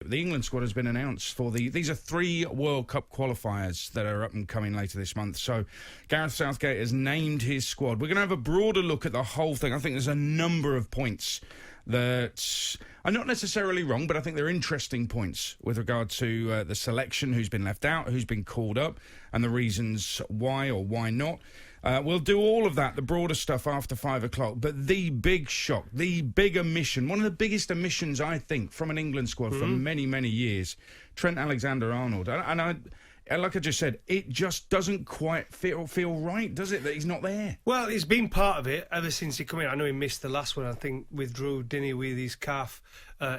The England squad has been announced for these are 3 World Cup qualifiers that are up and coming later this month. So Gareth Southgate has named his squad. We're going to have a broader look at the whole thing. I think there's a number of points that are not necessarily wrong, but I think they're interesting points with regard to the selection, who's been left out, who's been called up, and the reasons why or why not. We'll do all of that, the broader stuff, after 5 o'clock. But the big shock, the big omission, one of the biggest omissions, I think, from an England squad for many, many years, Trent Alexander Arnold. And like I just said, it just doesn't quite feel right, does it, that he's not there? Well, he's been part of it ever since he came in. I know he missed the last one, I think, withdrew, didn't he, with his calf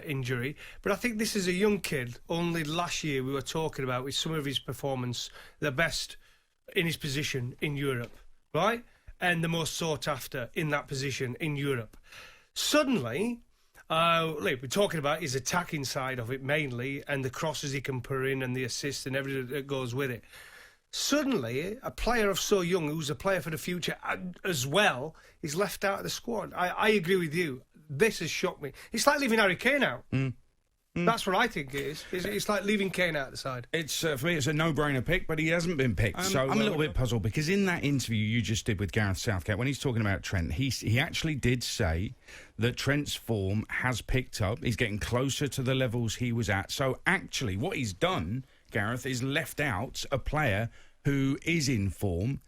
injury. But I think this is a young kid. Only last year we were talking about, with some of his performance, the best in his position in Europe. Right? And the most sought after in that position in Europe. Suddenly, we're talking about his attacking side of it mainly, and the crosses he can put in and the assists and everything that goes with it. Suddenly, a player of so young, who's a player for the future as well, is left out of the squad. I agree with you. This has shocked me. It's like leaving Harry Kane out. That's what I think it is. It's like leaving Kane out the side. It's for me, it's a no-brainer pick, but he hasn't been picked. So I'm a little bit puzzled, because in that interview you just did with Gareth Southgate, when he's talking about Trent, he actually did say that Trent's form has picked up. He's getting closer to the levels he was at. So actually, what he's done, Gareth, is left out a player who is in form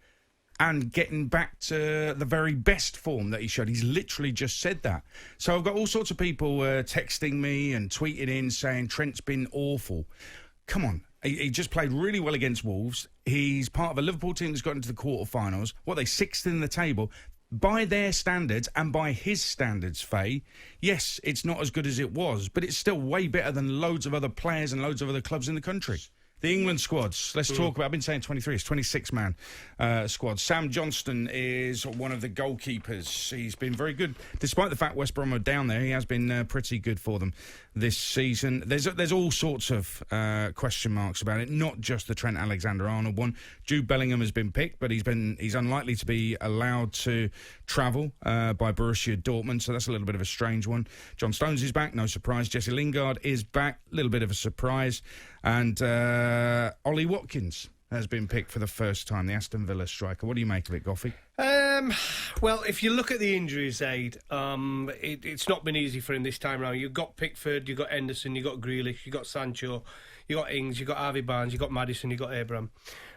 and getting back to the very best form that he showed. He's literally just said that. So I've got all sorts of people texting me and tweeting in saying Trent's been awful. Come on. He just played really well against Wolves. He's part of a Liverpool team that's got into the quarterfinals. What, they 6th in the table? By their standards and by his standards, Faye, yes, it's not as good as it was, but it's still way better than loads of other players and loads of other clubs in the country. The England squads, let's talk about, I've been saying 23, it's 26-man squad. Sam Johnston is one of the goalkeepers. He's been very good. Despite the fact West Brom are down there, he has been pretty good for them this season. There's all sorts of question marks about it, not just the Trent Alexander-Arnold one. Jude Bellingham has been picked, but he's unlikely to be allowed to travel by Borussia Dortmund, so that's a little bit of a strange one. John Stones is back, no surprise. Jesse Lingard is back, a little bit of a surprise. And Ollie Watkins has been picked for the first time, the Aston Villa striker. What do you make of it, Goughy? Well, if you look at the injuries, Aid, it's not been easy for him this time around. You've got Pickford, you've got Henderson, you've got Grealish, you've got Sancho, you've got Ings, you've got Harvey Barnes, you've got Maddison, you've got Abraham.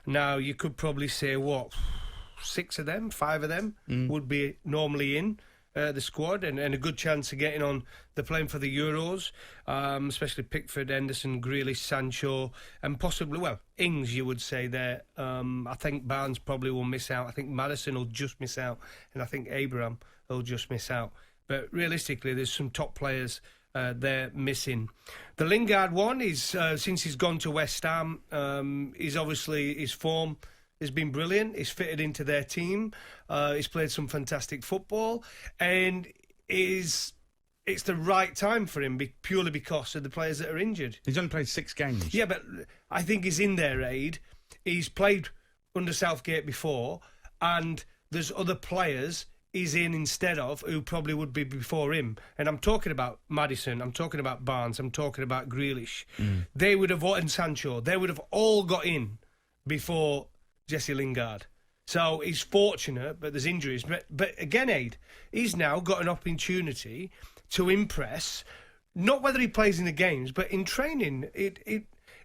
Now, you could probably say, 5 of them would be normally in the squad and a good chance of getting on the plane for the Euros, especially Pickford, Henderson, Grealish, Sancho, and possibly, Ings, you would say there. I think Barnes probably will miss out. I think Maddison will just miss out, and I think Abraham will just miss out. But realistically, there's some top players they're missing. The Lingard one is, since he's gone to West Ham, he's obviously, his form has been brilliant. He's fitted into their team. He's played some fantastic football, and it's the right time for him purely because of the players that are injured. He's only played 6 games. Yeah, but I think he's in their aid. He's played under Southgate before, and there's other players he's in instead of who probably would be before him. And I'm talking about Maddison, I'm talking about Barnes, I'm talking about Grealish. They would have, and Sancho, they would have all got in before Jesse Lingard. So he's fortunate, but there's injuries. But again, Aid, he's now got an opportunity to impress, not whether he plays in the games, but in training.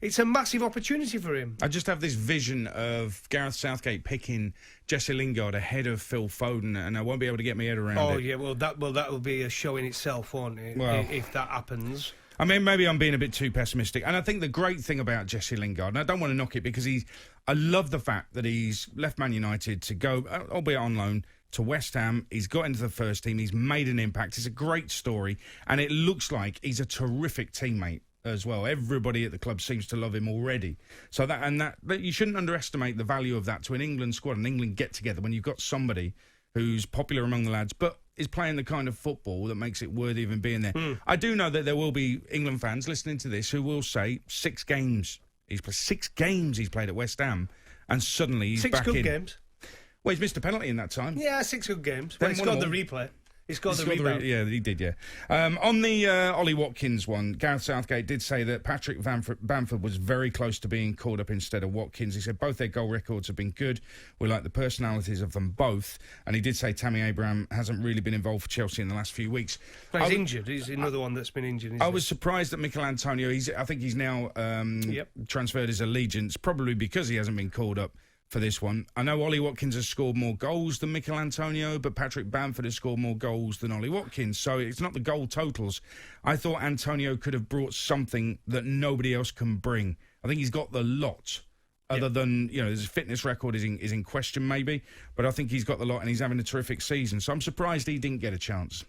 It's a massive opportunity for him. I just have this vision of Gareth Southgate picking Jesse Lingard ahead of Phil Foden, and I won't be able to get my head around it. Oh, yeah, that will be a show in itself, won't it, if that happens. I mean, maybe I'm being a bit too pessimistic. And I think the great thing about Jesse Lingard, and I don't want to knock it because I love the fact that he's left Man United to go, albeit on loan, to West Ham. He's got into the first team. He's made an impact. It's a great story. And it looks like he's a terrific teammate as well. Everybody at the club seems to love him already. So that you shouldn't underestimate the value of that to an England squad, an England get-together, when you've got somebody who's popular among the lads, but is playing the kind of football that makes it worthy of him being there. I do know that there will be England fans listening to this who will say 6 games. He's played 6 games he's played at West Ham, and suddenly he's back in. 6 good games. Well, he's missed a penalty in that time. Yeah, 6 good games. Well, he's got the replay. He's got the rebound. Yeah, he did, yeah. On the Ollie Watkins one, Gareth Southgate did say that Patrick Bamford was very close to being called up instead of Watkins. He said both their goal records have been good. We like the personalities of them both. And he did say Tammy Abraham hasn't really been involved for Chelsea in the last few weeks. Well, he's injured. He's another one that's been injured. I was surprised that Mikel Antonio, I think he's now transferred his allegiance, probably because he hasn't been called up for this one. I know Ollie Watkins has scored more goals than Mikel Antonio, but Patrick Bamford has scored more goals than Ollie Watkins, so it's not the goal totals. I thought Antonio could have brought something that nobody else can bring. I think he's got the lot, other than, his fitness record is in question maybe, but I think he's got the lot and he's having a terrific season, so I'm surprised he didn't get a chance.